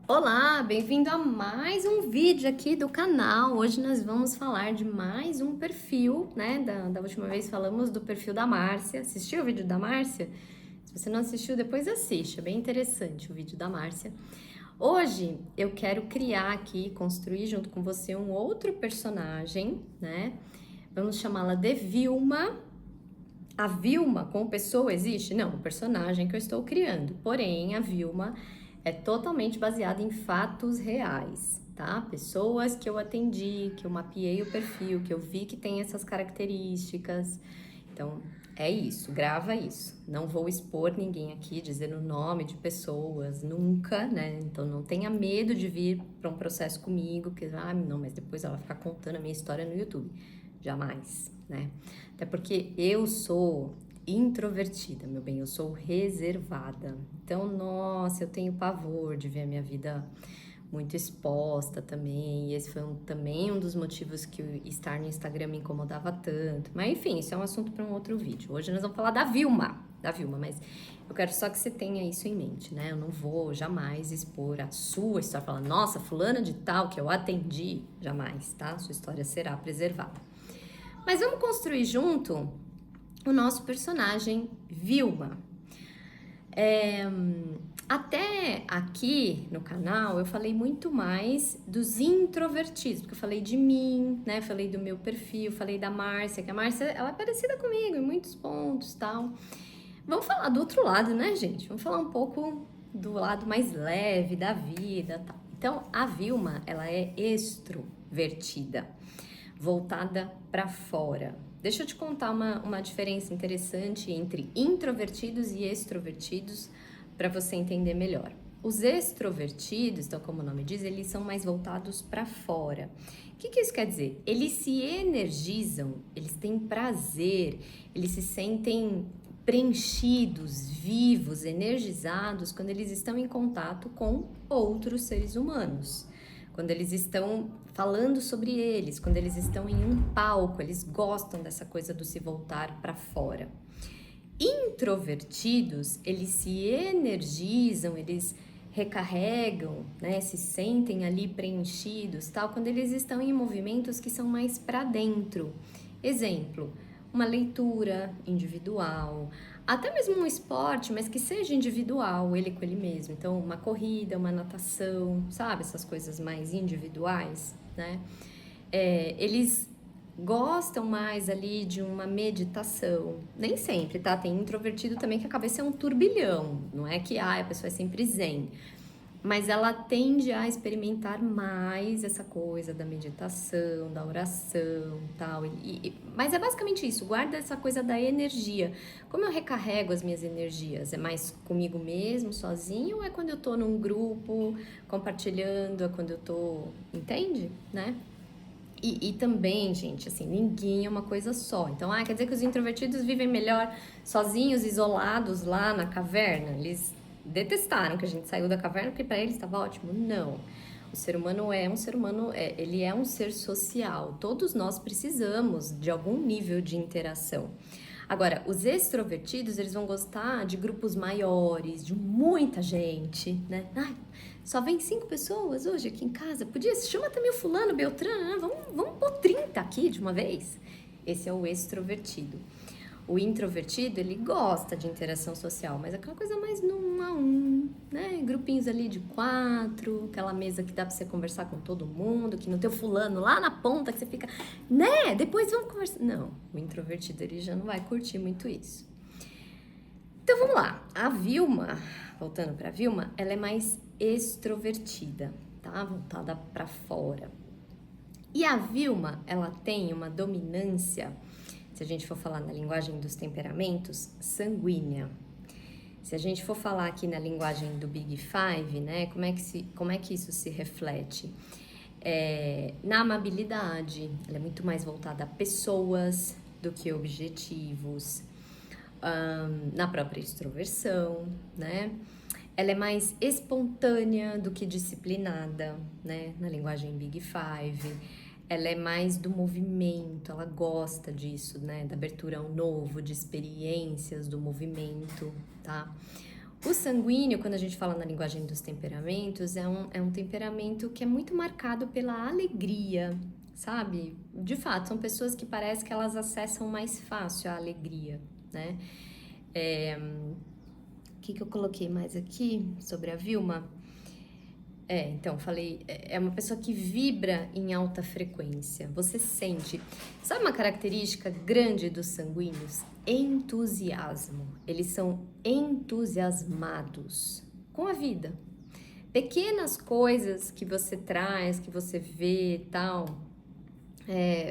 Olá, bem-vindo a mais um vídeo aqui do canal. Hoje nós vamos falar de mais um perfil, né? Da última vez falamos do perfil da Márcia. Assistiu o vídeo da Márcia? Se você não assistiu, depois assiste. É bem interessante o vídeo da Márcia. Hoje eu quero criar aqui, construir junto com você um outro personagem, né? Vamos chamá-la de Vilma. A Vilma como pessoa existe? Não, o personagem que eu estou criando. Porém, a Vilma é totalmente baseada em fatos reais, tá? Pessoas que eu atendi, que eu mapeei o perfil, que eu vi que tem essas características. Então, é isso, grava isso. Não vou expor ninguém aqui dizendo o nome de pessoas, nunca, né? Então, não tenha medo de vir para um processo comigo, que, não, mas depois ela vai ficar contando a minha história no YouTube. Jamais, né? Até porque eu sou introvertida, meu bem, eu sou reservada. Então, nossa, eu tenho pavor de ver a minha vida muito exposta também. E esse foi também um dos motivos que estar no Instagram me incomodava tanto. Mas enfim, isso é um assunto para um outro vídeo. Hoje nós vamos falar da Vilma, mas eu quero só que você tenha isso em mente, né? Eu não vou jamais expor a sua história, falar, nossa, fulana de tal que eu atendi, jamais, tá? Sua história será preservada. Mas vamos construir junto o nosso personagem Vilma. Até aqui no canal eu falei muito mais dos introvertidos, porque eu falei de mim, né? Falei do meu perfil, falei da Márcia, que a Márcia ela é parecida comigo em muitos pontos, tal. Vamos falar do outro lado, né, gente? Vamos falar um pouco do lado mais leve da vida, tal. Então, a Vilma, ela é extrovertida, voltada para fora. Deixa eu te contar uma diferença interessante entre introvertidos e extrovertidos para você entender melhor. Os extrovertidos, então como o nome diz, eles são mais voltados para fora. O que isso quer dizer? Eles se energizam, eles têm prazer, eles se sentem preenchidos, vivos, energizados quando eles estão em contato com outros seres humanos. Quando eles estão falando sobre eles, quando eles estão em um palco, eles gostam dessa coisa do se voltar para fora. Introvertidos, eles se energizam, eles recarregam, né, se sentem ali preenchidos, tal, quando eles estão em movimentos que são mais para dentro. Exemplo, uma leitura individual, até mesmo um esporte, mas que seja individual, ele com ele mesmo. Então, uma corrida, uma natação, sabe? Essas coisas mais individuais, né? Eles gostam mais ali de uma meditação. Nem sempre, tá? Tem introvertido também que a cabeça é um turbilhão. Não é que a pessoa é sempre zen. Mas ela tende a experimentar mais essa coisa da meditação, da oração, tal. Mas é basicamente isso, guarda essa coisa da energia. Como eu recarrego as minhas energias? É mais comigo mesmo, sozinho, ou é quando eu tô num grupo, compartilhando, é quando eu tô... Entende? Né? E também, gente, assim, ninguém é uma coisa só. Então, quer dizer que os introvertidos vivem melhor sozinhos, isolados lá na caverna? Eles detestaram que a gente saiu da caverna porque para eles estava ótimo? Não. O ser humano ele é um ser social. Todos nós precisamos de algum nível de interação. Agora, os extrovertidos, eles vão gostar de grupos maiores, de muita gente, né? Só vem 5 pessoas hoje aqui em casa. Chama também o fulano, Beltrano, né? Vamos pôr 30 aqui de uma vez. Esse é o extrovertido. O introvertido, ele gosta de interação social, mas aquela coisa mais no 1 a 1, né? Grupinhos ali de 4, aquela mesa que dá pra você conversar com todo mundo, que não tem o fulano lá na ponta que você fica, né? Depois vamos conversar. Não, o introvertido, ele já não vai curtir muito isso. Então vamos lá. A Vilma, voltando pra Vilma, ela é mais extrovertida, tá? Voltada pra fora. E a Vilma, ela tem uma dominância, se a gente for falar na linguagem dos temperamentos, sanguínea. Se a gente for falar aqui na linguagem do Big Five, né, como é que isso se reflete? Na amabilidade, ela é muito mais voltada a pessoas do que objetivos. Na própria extroversão, né? Ela é mais espontânea do que disciplinada, né? Na linguagem Big Five. Ela é mais do movimento, ela gosta disso, né? Da abertura ao novo, de experiências do movimento, tá? O sanguíneo, quando a gente fala na linguagem dos temperamentos, é um temperamento que é muito marcado pela alegria, sabe? De fato, são pessoas que parece que elas acessam mais fácil a alegria, né? O que eu coloquei mais aqui sobre a Vilma? Então, falei, é uma pessoa que vibra em alta frequência. Você sente. Sabe uma característica grande dos sanguíneos? Entusiasmo. Eles são entusiasmados com a vida. Pequenas coisas que você traz, que você vê e tal.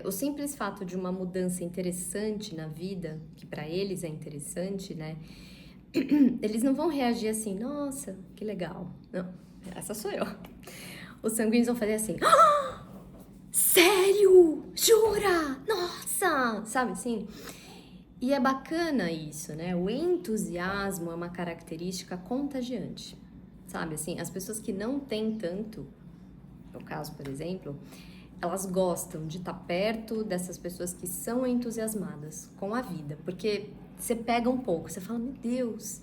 O simples fato de uma mudança interessante na vida, que para eles é interessante, né? Eles não vão reagir assim, nossa, que legal. Não, essa sou eu. Os sanguíneos vão fazer assim, ah, sério? Jura? Nossa! Sabe assim? E é bacana isso, né? O entusiasmo é uma característica contagiante, sabe? Assim, as pessoas que não têm tanto, no caso, por exemplo, elas gostam de estar perto dessas pessoas que são entusiasmadas com a vida, porque você pega um pouco, você fala, meu Deus,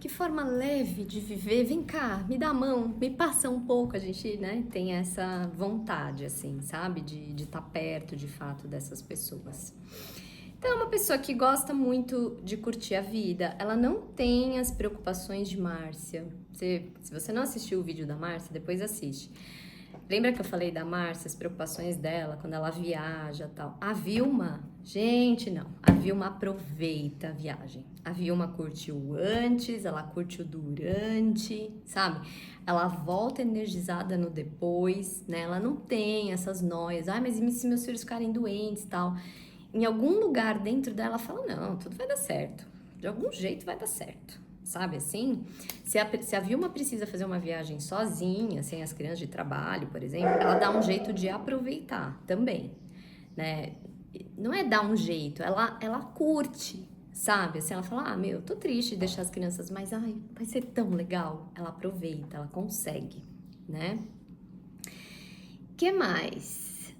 que forma leve de viver, vem cá, me dá a mão, me passa um pouco, a gente, né, tem essa vontade, assim, sabe, de estar perto, de fato, dessas pessoas. Então, é uma pessoa que gosta muito de curtir a vida, ela não tem as preocupações de Márcia. Se você não assistiu o vídeo da Márcia, depois assiste. Lembra que eu falei da Márcia, as preocupações dela, quando ela viaja e tal? A Vilma, gente, não. A Vilma aproveita a viagem. A Vilma curte o antes, ela curte o durante, sabe? Ela volta energizada no depois, né? Ela não tem essas noias. Ai, mas e se meus filhos ficarem doentes e tal? Em algum lugar dentro dela, ela fala, não, tudo vai dar certo. De algum jeito vai dar certo. Sabe assim? Se a Vilma precisa fazer uma viagem sozinha, sem as crianças de trabalho, por exemplo, ela dá um jeito de aproveitar também, né? Não é dar um jeito, ela curte, sabe? Assim, ela fala, ah, meu, tô triste de deixar as crianças, mas ai, vai ser tão legal. Ela aproveita, ela consegue, né? Que mais?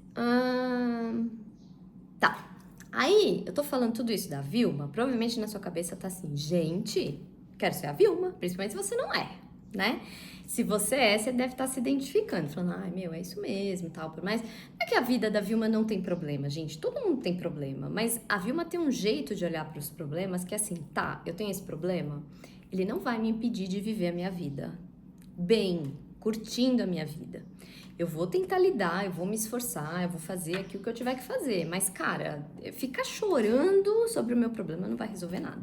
Tá. Aí, eu tô falando tudo isso da Vilma, provavelmente na sua cabeça tá assim, gente, quero ser a Vilma, principalmente se você não é, né? Se você é, você deve estar se identificando, falando, ai, meu, é isso mesmo, tal, por mais. Não é que a vida da Vilma não tem problema, gente, todo mundo tem problema, mas a Vilma tem um jeito de olhar para os problemas que é assim, tá, eu tenho esse problema, ele não vai me impedir de viver a minha vida bem, curtindo a minha vida. Eu vou tentar lidar, eu vou me esforçar, eu vou fazer aquilo que eu tiver que fazer. Mas, cara, ficar chorando sobre o meu problema não vai resolver nada.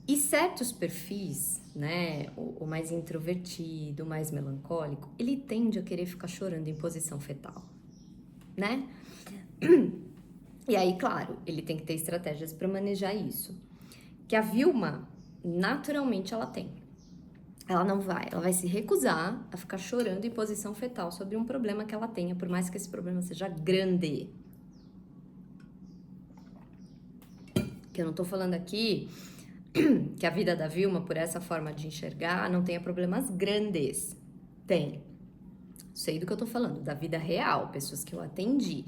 E certos perfis, né, o mais introvertido, o mais melancólico, ele tende a querer ficar chorando em posição fetal, né? E aí, claro, ele tem que ter estratégias para manejar isso. Que a Vilma, naturalmente, ela tem. Ela vai se recusar a ficar chorando em posição fetal sobre um problema que ela tenha, por mais que esse problema seja grande. Que eu não tô falando aqui que a vida da Vilma, por essa forma de enxergar, não tenha problemas grandes. Tem. Sei do que eu tô falando, da vida real, pessoas que eu atendi.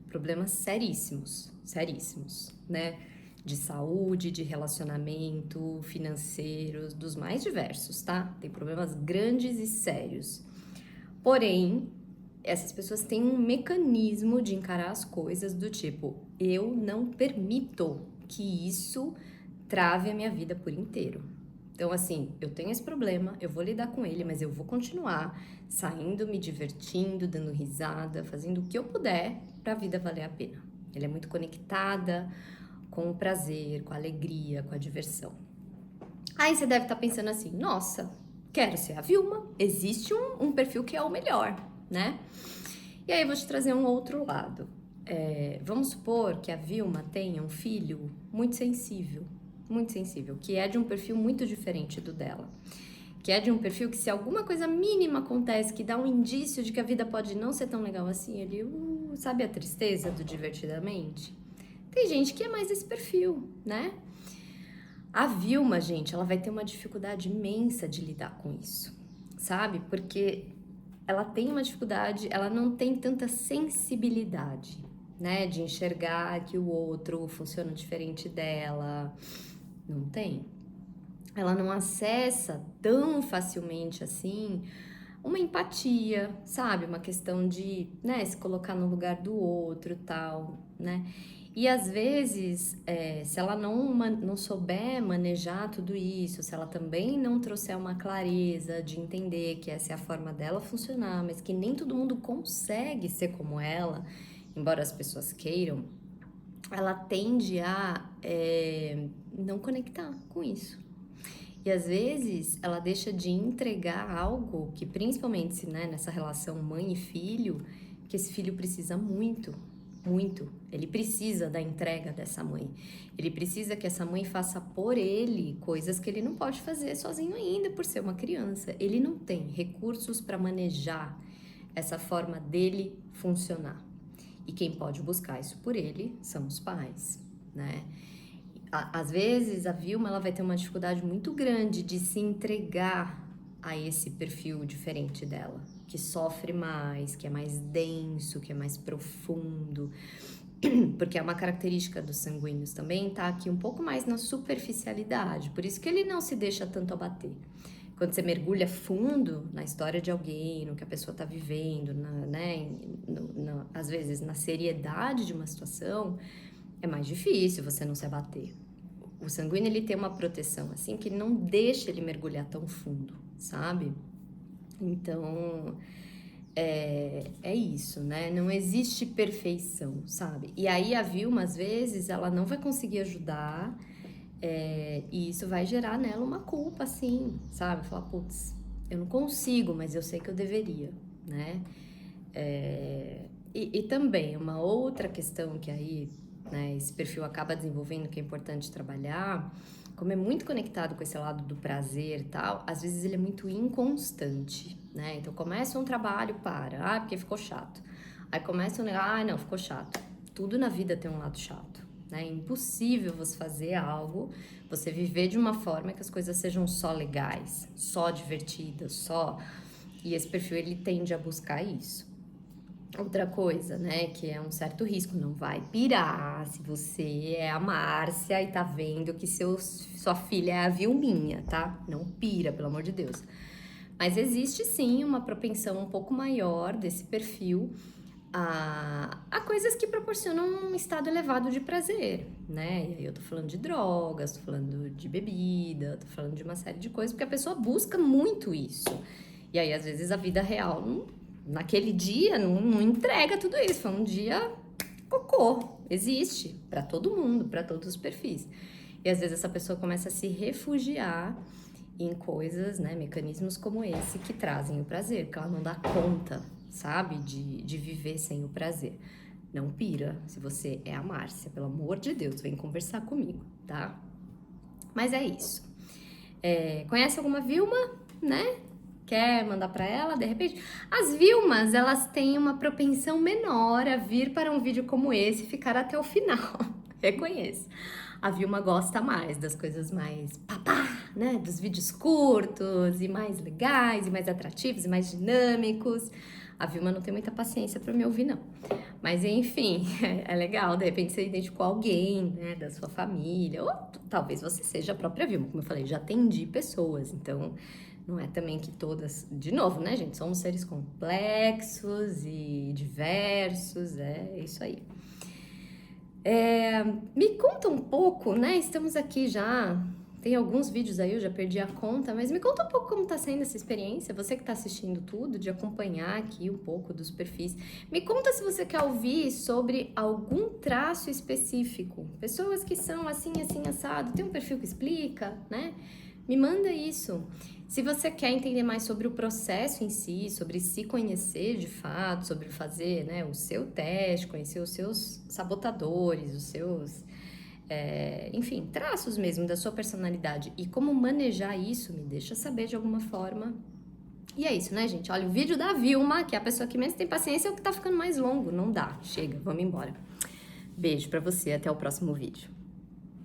Problemas seríssimos, seríssimos, né? De saúde, de relacionamento, financeiros, dos mais diversos, tá? Tem problemas grandes e sérios. Porém, essas pessoas têm um mecanismo de encarar as coisas do tipo, eu não permito que isso trave a minha vida por inteiro. Então, assim, eu tenho esse problema, eu vou lidar com ele, mas eu vou continuar saindo, me divertindo, dando risada, fazendo o que eu puder para a vida valer a pena. Ela é muito conectada com o prazer, com a alegria, com a diversão. Aí você deve estar pensando assim, nossa, quero ser a Vilma, existe um perfil que é o melhor, né? E aí eu vou te trazer um outro lado. Vamos supor que a Vilma tenha um filho muito sensível, que é de um perfil muito diferente do dela. Que é de um perfil que se alguma coisa mínima acontece, que dá um indício de que a vida pode não ser tão legal assim, ele, sabe a tristeza do divertidamente? Tem gente que é mais esse perfil, né? A Vilma, gente, ela vai ter uma dificuldade imensa de lidar com isso, sabe? Porque ela tem uma dificuldade, ela não tem tanta sensibilidade, né? De enxergar que o outro funciona diferente dela. Não tem. ela não acessa tão facilmente assim uma empatia, sabe? Uma questão de, né, se colocar no lugar do outro, tal, né? E às vezes, se ela não souber manejar tudo isso, se ela também não trouxer uma clareza de entender que essa é a forma dela funcionar, mas que nem todo mundo consegue ser como ela, embora as pessoas queiram, ela tende a não conectar com isso. E às vezes ela deixa de entregar algo que, principalmente se, né, nessa relação mãe e filho, que esse filho precisa muito, muito. Ele precisa da entrega dessa mãe. Ele precisa que essa mãe faça por ele coisas que ele não pode fazer sozinho ainda, por ser uma criança. Ele não tem recursos para manejar essa forma dele funcionar. E quem pode buscar isso por ele são os pais, né? Às vezes a Vilma ela vai ter uma dificuldade muito grande de se entregar a esse perfil diferente dela, que sofre mais, que é mais denso, que é mais profundo, porque é uma característica dos sanguíneos também, tá aqui um pouco mais na superficialidade, por isso que ele não se deixa tanto abater. Quando você mergulha fundo na história de alguém, no que a pessoa tá vivendo, né, às vezes na seriedade de uma situação, é mais difícil você não se abater. O sanguíneo, ele tem uma proteção, assim, que não deixa ele mergulhar tão fundo, sabe? Então, é isso, né? Não existe perfeição, sabe? E aí a Vilma, às vezes, ela não vai conseguir ajudar, e isso vai gerar nela uma culpa, assim, sabe? Falar, putz, eu não consigo, mas eu sei que eu deveria, né? E também, uma outra questão que aí, né, esse perfil acaba desenvolvendo, que é importante trabalhar, como é muito conectado com esse lado do prazer e tal, às vezes ele é muito inconstante, né? Então começa um trabalho, porque ficou chato. Aí começa um negócio, não, ficou chato. Tudo na vida tem um lado chato, né? É impossível você fazer algo, você viver de uma forma que as coisas sejam só legais, só divertidas, só... E esse perfil, ele tende a buscar isso. Outra coisa, né, que é um certo risco, não vai pirar se você é a Márcia e tá vendo que sua filha é a Vilminha, tá? Não pira, pelo amor de Deus. Mas existe sim uma propensão um pouco maior desse perfil a coisas que proporcionam um estado elevado de prazer, né? E aí eu tô falando de drogas, tô falando de bebida, tô falando de uma série de coisas, porque a pessoa busca muito isso. E aí, às vezes, a vida real naquele dia não entrega tudo isso. Foi um dia cocô. Existe para todo mundo, para todos os perfis. E às vezes essa pessoa começa a se refugiar em coisas, né, mecanismos como esse que trazem o prazer, que ela não dá conta, sabe, de viver sem o prazer. Não pira, se você é a Márcia, pelo amor de Deus, vem conversar comigo, tá? Mas é isso. Conhece alguma Vilma, né? Quer mandar para ela, de repente? As Vilmas, elas têm uma propensão menor a vir para um vídeo como esse e ficar até o final. Reconheço. A Vilma gosta mais das coisas mais papá, né? Dos vídeos curtos e mais legais, e mais atrativos, e mais dinâmicos. A Vilma não tem muita paciência para me ouvir, não. Mas, enfim, é legal. De repente você identificou alguém, né, da sua família. Ou talvez você seja a própria Vilma. Como eu falei, já atendi pessoas, então... Não é também que todas... De novo, né, gente? Somos seres complexos e diversos, é isso aí. Me conta um pouco, né? Estamos aqui já... Tem alguns vídeos aí, eu já perdi a conta, mas me conta um pouco como tá sendo essa experiência, você que tá assistindo tudo, de acompanhar aqui um pouco dos perfis. Me conta se você quer ouvir sobre algum traço específico. Pessoas que são assim, assim, assado, tem um perfil que explica, né? Me manda isso. Se você quer entender mais sobre o processo em si, sobre se conhecer de fato, sobre fazer, né, o seu teste, conhecer os seus sabotadores, os seus, enfim, traços mesmo da sua personalidade e como manejar isso, me deixa saber de alguma forma. E é isso, né, gente? Olha, o vídeo da Vilma, que é a pessoa que menos tem paciência, é o que tá ficando mais longo. Não dá. Chega, vamos embora. Beijo pra você, até o próximo vídeo.